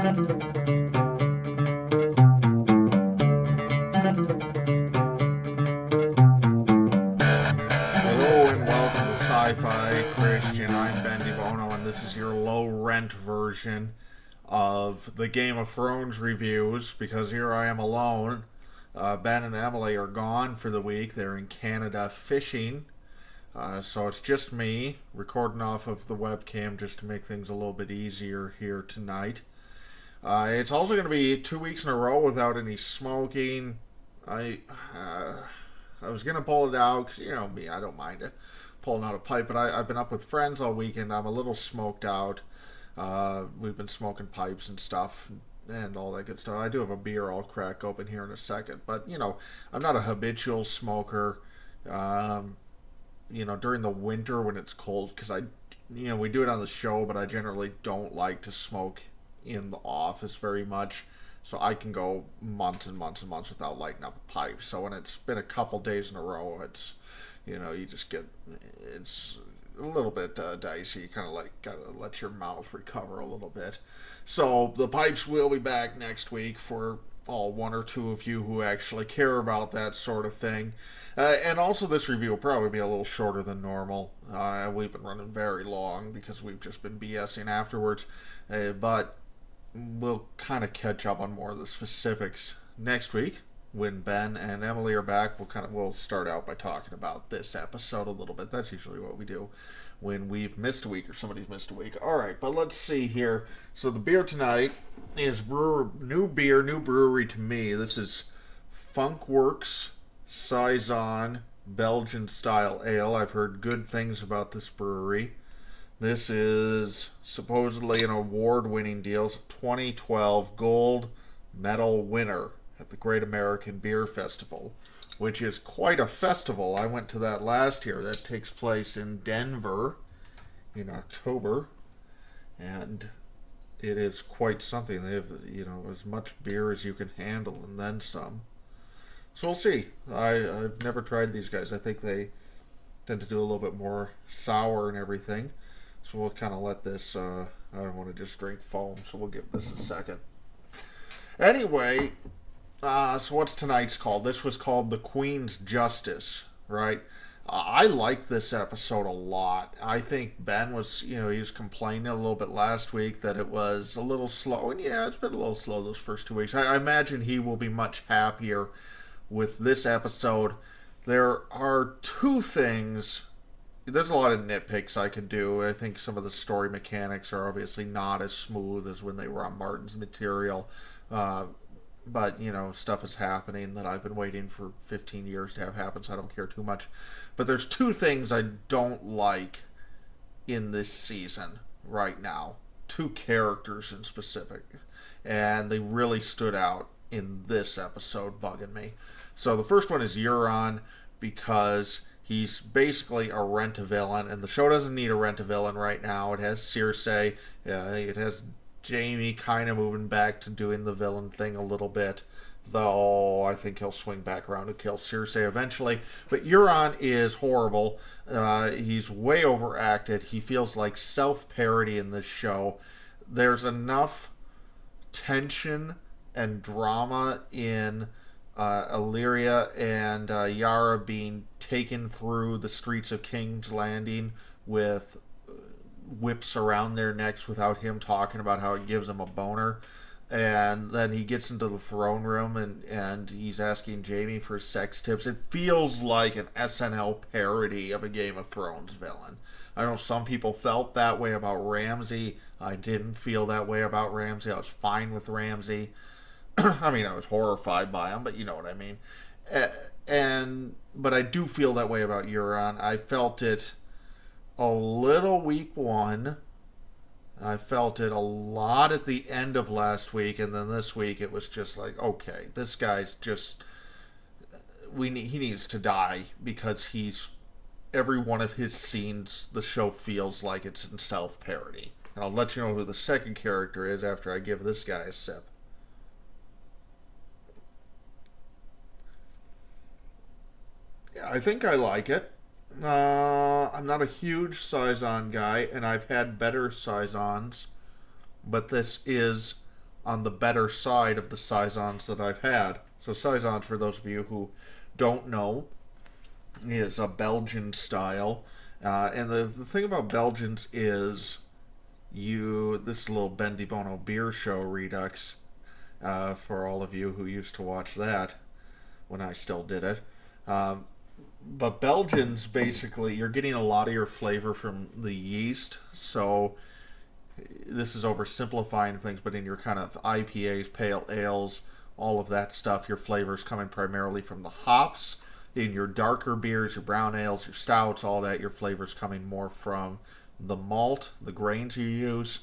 Hello and welcome to Sci-Fi Christian. I'm Ben DeBono, and this is your low-rent version of the Game of Thrones reviews, because here I am alone. Ben and Emily are gone for the week. They're in Canada fishing. So it's just me recording off of the webcam just to make things a little bit easier here tonight. It's also going to be 2 weeks in a row without any smoking. I was going to pull it out because, you know me, I don't mind it, pulling out a pipe, but I've been up with friends all weekend. I'm a little smoked out. We've been smoking pipes and stuff and all that good stuff. I do have a beer I'll crack open here in a second, but, you know, I'm not a habitual smoker. During the winter when it's cold, because we do it on the show, but I generally don't like to smoke in the office very much. So I can go months and months and months without lighting up a pipe. So when it's been a couple days in a row, it's, you just get, it's a little bit dicey. You kind of gotta let your mouth recover a little bit. So the pipes will be back next week for all one or two of you who actually care about that sort of thing. And also this review will probably be a little shorter than normal. We've been running very long because we've just been BSing afterwards. But we'll kind of catch up on more of the specifics next week when Ben and Emily are back. We'll start out by talking about this episode a little bit. That's usually what we do when we've missed a week or somebody's missed a week. All right, but let's see here. So the beer tonight is new brewery to me. This is Funkworks Saison Belgian style ale. I've heard good things about this brewery. This is supposedly an award-winning deal. It's a 2012 gold medal winner at the Great American Beer Festival, which is quite a festival. I went to that last year. That takes place in Denver in October, and it is quite something. They have, as much beer as you can handle and then some. So we'll see. I've never tried these guys. I think they tend to do a little bit more sour and everything. So we'll kind of let this, I don't want to just drink foam, so we'll give this a second. Anyway, so what's tonight's called? This was called The Queen's Justice, right? I like this episode a lot. I think Ben was, he was complaining a little bit last week that it was a little slow. And yeah, it's been a little slow those first 2 weeks. I imagine he will be much happier with this episode. There are two things. There's a lot of nitpicks I could do. I think some of the story mechanics are obviously not as smooth as when they were on Martin's material. But, stuff is happening that I've been waiting for 15 years to have happen, so I don't care too much. But there's two things I don't like in this season right now. Two characters in specific. And they really stood out in this episode, bugging me. So the first one is Euron, because he's basically a rent-a-villain, and the show doesn't need a rent-a-villain right now. It has Cersei. It has Jaime kind of moving back to doing the villain thing a little bit, though I think he'll swing back around to kill Cersei eventually. But Euron is horrible. He's way overacted. He feels like self-parody in this show. There's enough tension and drama in Illyria and Yara being taken through the streets of King's Landing with whips around their necks without him talking about how it gives him a boner. And then he gets into the throne room and he's asking Jaime for sex tips. It feels like an SNL parody of a Game of Thrones villain. I know some people felt that way about Ramsay. I didn't feel that way about Ramsay. I was fine with Ramsay. I mean, I was horrified by him, but you know what I mean. But I do feel that way about Euron. I felt it a little week one. I felt it a lot at the end of last week, and then this week it was just like, okay, this guy's just, he needs to die, because every one of his scenes, the show feels like it's in self-parody. And I'll let you know who the second character is after I give this guy a sip. Yeah, I think I like it. I'm not a huge Saison guy, and I've had better Saisons, but this is on the better side of the Saisons that I've had. So Saisons, for those of you who don't know, is a Belgian style. And the thing about Belgians is this little Ben Di Bono beer show redux, for all of you who used to watch that when I still did it. But Belgians, basically, you're getting a lot of your flavor from the yeast. So this is oversimplifying things, but in your kind of IPAs, pale ales, all of that stuff, your flavor is coming primarily from the hops. In your darker beers, your brown ales, your stouts, all that, your flavor is coming more from the malt, the grains you use.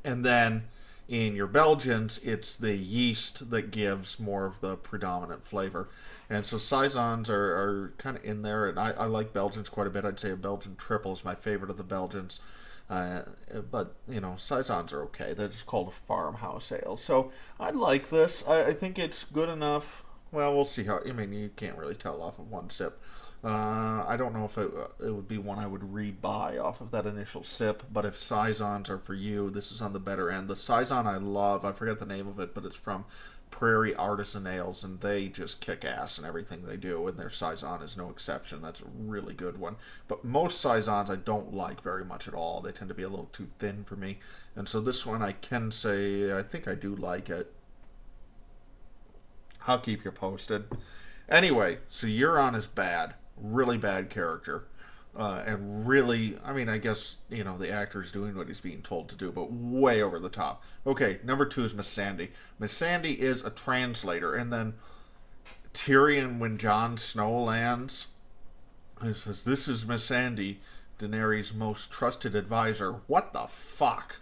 And then in your Belgians, it's the yeast that gives more of the predominant flavor. And so Saisons are kind of in there, and I like Belgians quite a bit. I'd say a Belgian triple is my favorite of the Belgians. But, Saisons are okay. They're just called a farmhouse ale. So I like this. I think it's good enough. Well, we'll see how. You can't really tell off of one sip. I don't know if it would be one I would rebuy off of that initial sip, but if Saisons are for you, this is on the better end. The Saison I love, I forget the name of it, but it's from Prairie Artisan Ales, and they just kick ass in everything they do, and their Saison is no exception. That's a really good one. But most Saisons I don't like very much at all. They tend to be a little too thin for me. And so this one I can say I think I do like it. I'll keep you posted. Anyway, so Euron is bad. Really bad character. And really, I guess, the actor's doing what he's being told to do, but way over the top. Okay, number 2 is Missandei. Missandei is a translator, and then Tyrion, when Jon Snow lands, he says, "This is Missandei, Daenerys' most trusted advisor." What the fuck?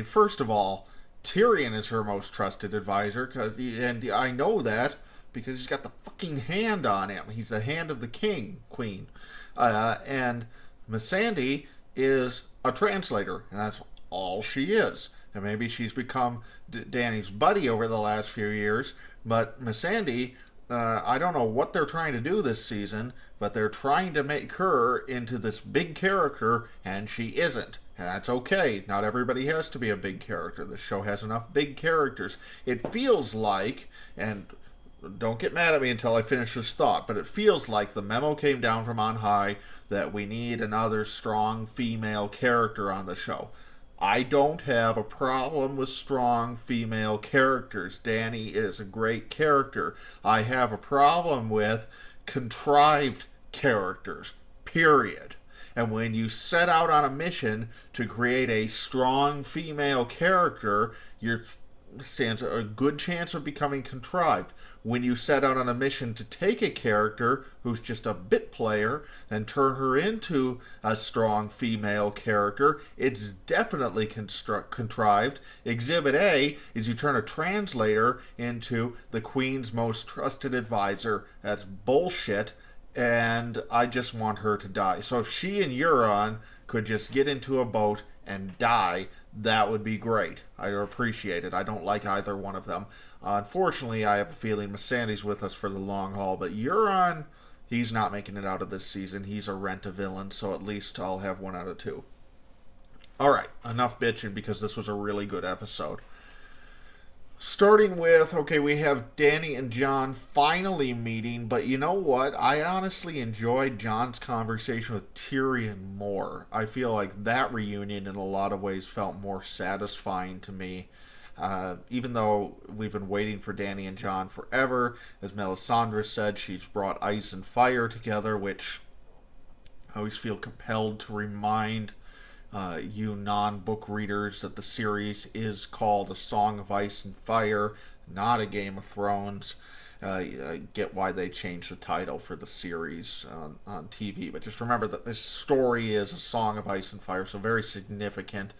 First of all, Tyrion is her most trusted advisor, and I know that because he's got the fucking hand on him. He's the hand of the queen. And Missandei is a translator, and that's all she is. And maybe she's become Dany's buddy over the last few years, but Missandei, I don't know what they're trying to do this season, but they're trying to make her into this big character, and she isn't. And that's okay. Not everybody has to be a big character. The show has enough big characters. It feels like, and don't get mad at me until I finish this thought, but it feels like the memo came down from on high that we need another strong female character on the show. I don't have a problem with strong female characters. Dany is a great character. I have a problem with contrived characters, period. And when you set out on a mission to create a strong female character, you stands a good chance of becoming contrived. When you set out on a mission to take a character who's just a bit player and turn her into a strong female character, it's definitely contrived. Exhibit A is you turn a translator into the Queen's most trusted advisor. That's bullshit, and I just want her to die. So if she and Euron could just get into a boat and die, that would be great. I appreciate it. I don't like either one of them. Unfortunately, I have a feeling Missandei's with us for the long haul, but Euron, he's not making it out of this season. He's a rent-a-villain, so at least I'll have 1 out of 2. Alright, enough bitching because this was a really good episode. Starting with, we have Dany and Jon finally meeting, but you know what? I honestly enjoyed Jon's conversation with Tyrion more. I feel like that reunion in a lot of ways felt more satisfying to me. Even though we've been waiting for Dany and Jon forever, as Melisandre said, she's brought ice and fire together, which I always feel compelled to remind you non-book readers that the series is called A Song of Ice and Fire, not a Game of Thrones. I get why they changed the title for the series on TV, but just remember that this story is A Song of Ice and Fire, so very significant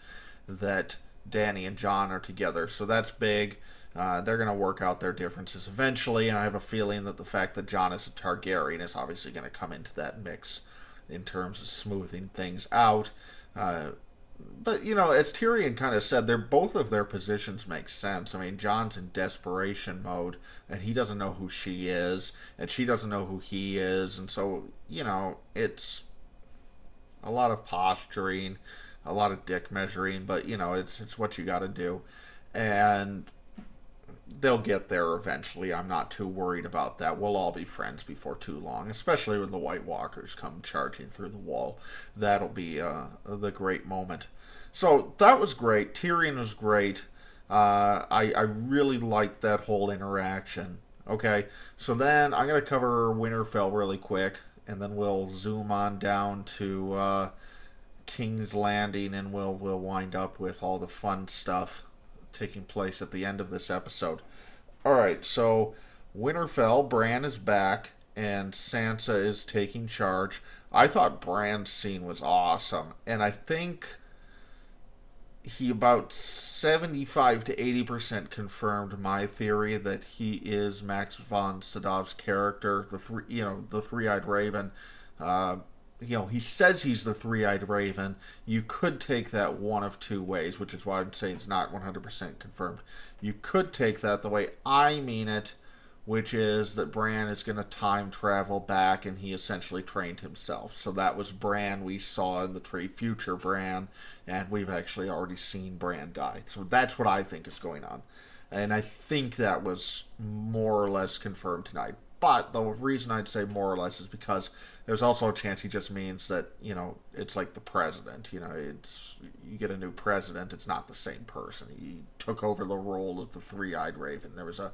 that Dany and Jon are together. So that's big. They're going to work out their differences eventually, and I have a feeling that the fact that Jon is a Targaryen is obviously going to come into that mix in terms of smoothing things out. But, as Tyrion kind of said, both of their positions make sense. Jon's in desperation mode, and he doesn't know who she is, and she doesn't know who he is, and so, it's a lot of posturing, a lot of dick measuring, but, it's what you gotta do. And they'll get there eventually. I'm not too worried about that. We'll all be friends before too long, especially when the White Walkers come charging through the wall. That'll be the great moment. So that was great. Tyrion was great. I really liked that whole interaction. Okay, so then I'm going to cover Winterfell really quick, and then we'll zoom on down to King's Landing, and we'll wind up with all the fun stuff taking place at the end of this episode. All right, so Winterfell, Bran is back, and Sansa is taking charge. I thought Bran's scene was awesome, and I think he about 75 to 80% confirmed my theory that he is Max von Sydow's character, the three-eyed raven. He says he's the three-eyed raven. You could take that one of two ways, which is why I'm saying it's not 100% confirmed. You could take that the way I mean it, which is that Bran is going to time travel back, and he essentially trained himself. So that was Bran we saw in the tree, future Bran, and we've actually already seen Bran die. So that's what I think is going on. And I think that was more or less confirmed tonight. But the reason I'd say more or less is because there's also a chance he just means that, it's like the president. It's you get a new president, it's not the same person. He took over the role of the three-eyed raven. There was a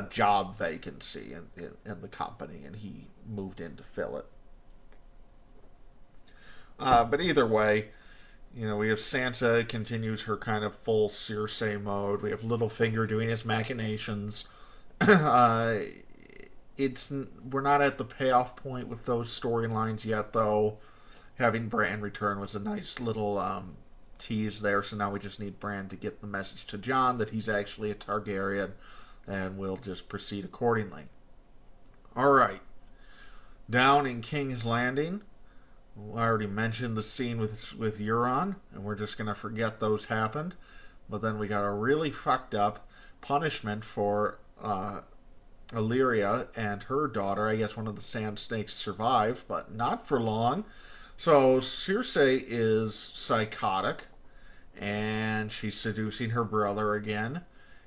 job vacancy in the company, and he moved in to fill it. But either way, we have Sansa continues her kind of full Cersei mode. We have Littlefinger doing his machinations. We're not at the payoff point with those storylines yet, though. Having Bran return was a nice little tease there, so now we just need Bran to get the message to Jon that he's actually a Targaryen, and we'll just proceed accordingly. Alright. Down in King's Landing, I already mentioned the scene with Euron, and we're just going to forget those happened, but then we got a really fucked up punishment for Illyria and her daughter. I guess one of the Sand Snakes survived, but not for long. So Cersei is psychotic, and she's seducing her brother again,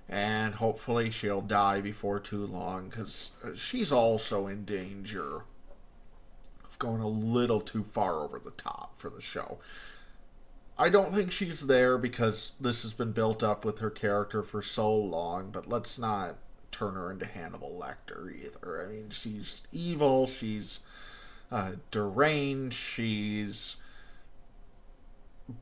and hopefully she'll die before too long, because she's also in danger of going a little too far over the top for the show. I don't think she's there because this has been built up with her character for so long, but let's not turn her into Hannibal Lecter either. I mean, she's evil, she's deranged, she's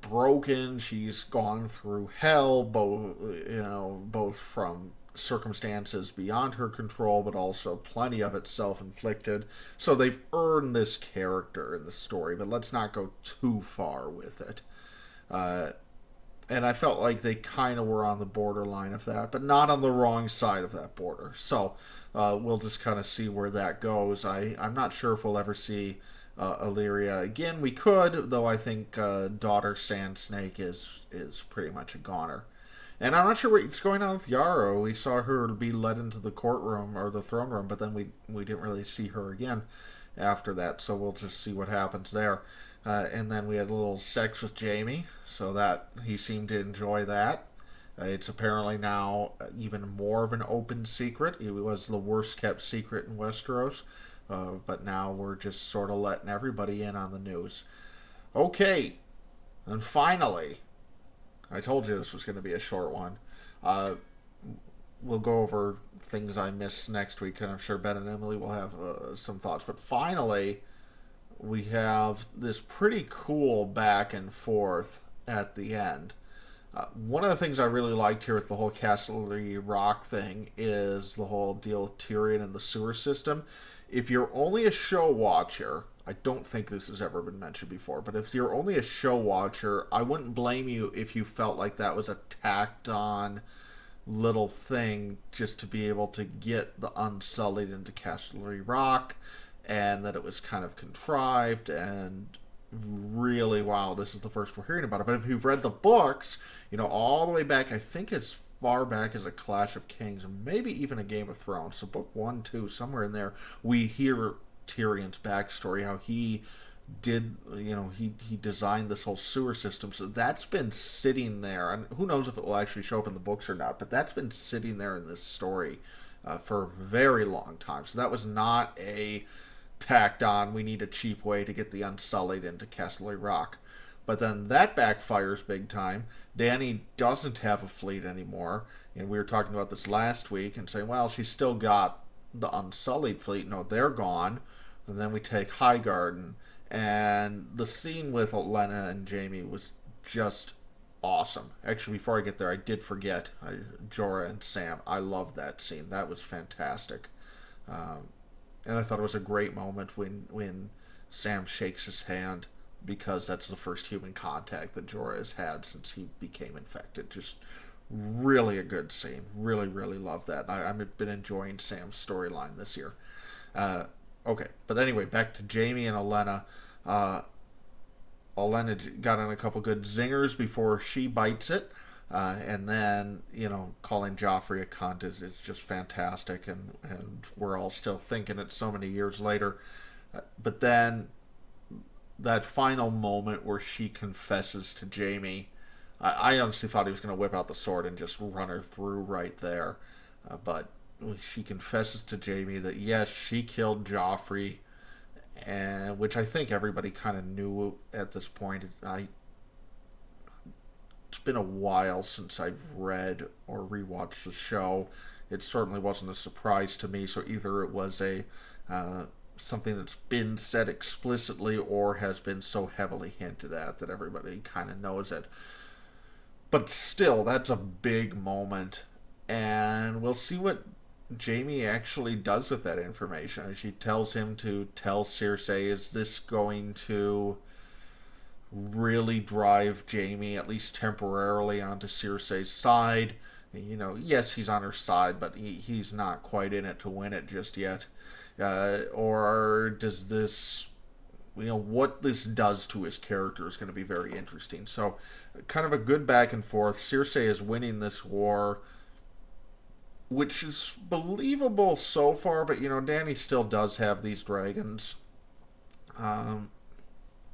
broken, she's gone through hell, both from circumstances beyond her control, but also plenty of it self-inflicted. So they've earned this character in the story, but let's not go too far with it. And I felt like they kind of were on the borderline of that, but not on the wrong side of that border. So we'll just kind of see where that goes. I'm not sure if we'll ever see Illyria again. We could, though I think daughter Sand Snake is pretty much a goner. And I'm not sure what's going on with Yarrow. We saw her be led into the courtroom or the throne room, but then we didn't really see her again after that. So we'll just see what happens there. And then we had a little sex with Jaime, so that he seemed to enjoy that. It's apparently now even more of an open secret. It was the worst kept secret in Westeros, but now we're just sort of letting everybody in on the news. Okay, and finally, I told you this was going to be a short one. We'll go over things I missed next week, and I'm sure Ben and Emily will have some thoughts. But finally, we have this pretty cool back and forth at the end. One of the things I really liked here with the whole Castle Rock thing is the whole deal with Tyrion and the sewer system. If you're only a show watcher, I don't think this has ever been mentioned before, but if you're only a show watcher, I wouldn't blame you if you felt like that was a tacked on little thing just to be able to get the Unsullied into Castle Rock, and that it was kind of contrived and really, wow, this is the first we're hearing about it. But if you've read the books, all the way back, I think as far back as A Clash of Kings, and maybe even A Game of Thrones, so book 1, 2, somewhere in there, we hear Tyrion's backstory, how he he designed this whole sewer system. So that's been sitting there, and who knows if it will actually show up in the books or not. But that's been sitting there in this story for a very long time. So that was not a tacked on, we need a cheap way to get the Unsullied into Castle Rock. But then that backfires big time. Dany doesn't have a fleet anymore. And we were talking about this last week and saying, well, she's still got the Unsullied fleet. No, they're gone. And then we take Highgarden. And the scene with Olenna and Jaime was just awesome. Actually, before I get there, I did forget Jorah and Sam. I loved that scene. That was fantastic. And I thought it was a great moment when Sam shakes his hand, because that's the first human contact that Jorah has had since he became infected. Just really a good scene. Really, really love that. I've been enjoying Sam's storyline this year. Okay, but anyway, back to Jaime and Olenna. Olenna got in a couple good zingers before she bites it. And then, calling Joffrey a cunt is just fantastic, and we're all still thinking it so many years later. But then, that final moment where she confesses to Jaime, I honestly thought he was going to whip out the sword and just run her through right there. But she confesses to Jaime that, yes, she killed Joffrey, and which I think everybody kind of knew at this point. It's been a while since I've read or rewatched the show. It certainly wasn't a surprise to me. So either it was something that's been said explicitly, or has been so heavily hinted at that everybody kind of knows it. But still, that's a big moment, and we'll see what Jaime actually does with that information. She tells him to tell Cersei. Is this going to really drive Jaime, at least temporarily, onto Cersei's side? Yes, he's on her side, but he's not quite in it to win it just yet. Or does this, what this does to his character is going to be very interesting. So, kind of a good back and forth. Cersei is winning this war, which is believable so far, but, Dany still does have these dragons.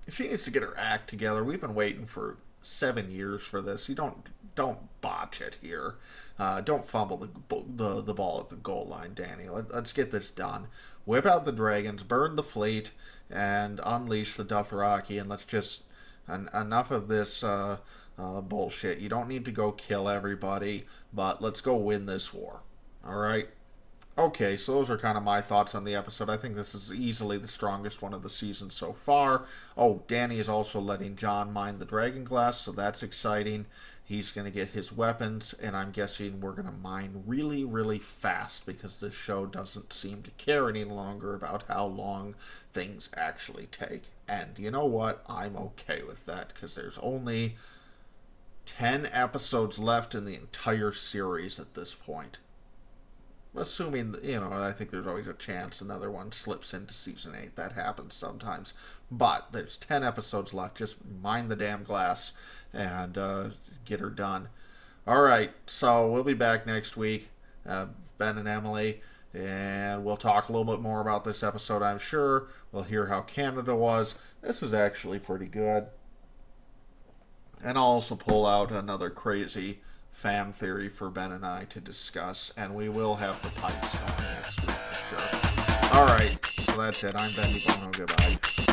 She needs to get her act together. We've been waiting for 7 years for this. You don't botch it here. Don't fumble the ball at the goal line, Dany. Let's get this done. Whip out the dragons, burn the fleet, and unleash the Dothraki. And let's just enough of this bullshit. You don't need to go kill everybody, but let's go win this war. All right. Okay, so those are kind of my thoughts on the episode. I think this is easily the strongest one of the season so far. Oh, Dany is also letting Jon mine the dragon glass, so that's exciting. He's going to get his weapons, and I'm guessing we're going to mine really, really fast, because this show doesn't seem to care any longer about how long things actually take. And you know what? I'm okay with that, because there's only 10 episodes left in the entire series at this point. Assuming, I think there's always a chance another one slips into season 8. That happens sometimes. But there's 10 episodes left. Just mine the damn glass and get her done. All right, so we'll be back next week, Ben and Emily, and we'll talk a little bit more about this episode, I'm sure. We'll hear how Canada was. This was actually pretty good. And I'll also pull out another crazy fan theory for Ben and I to discuss, and we will have the pipes going next week for sure. Alright, so that's it. I'm Ben DeBono. Goodbye.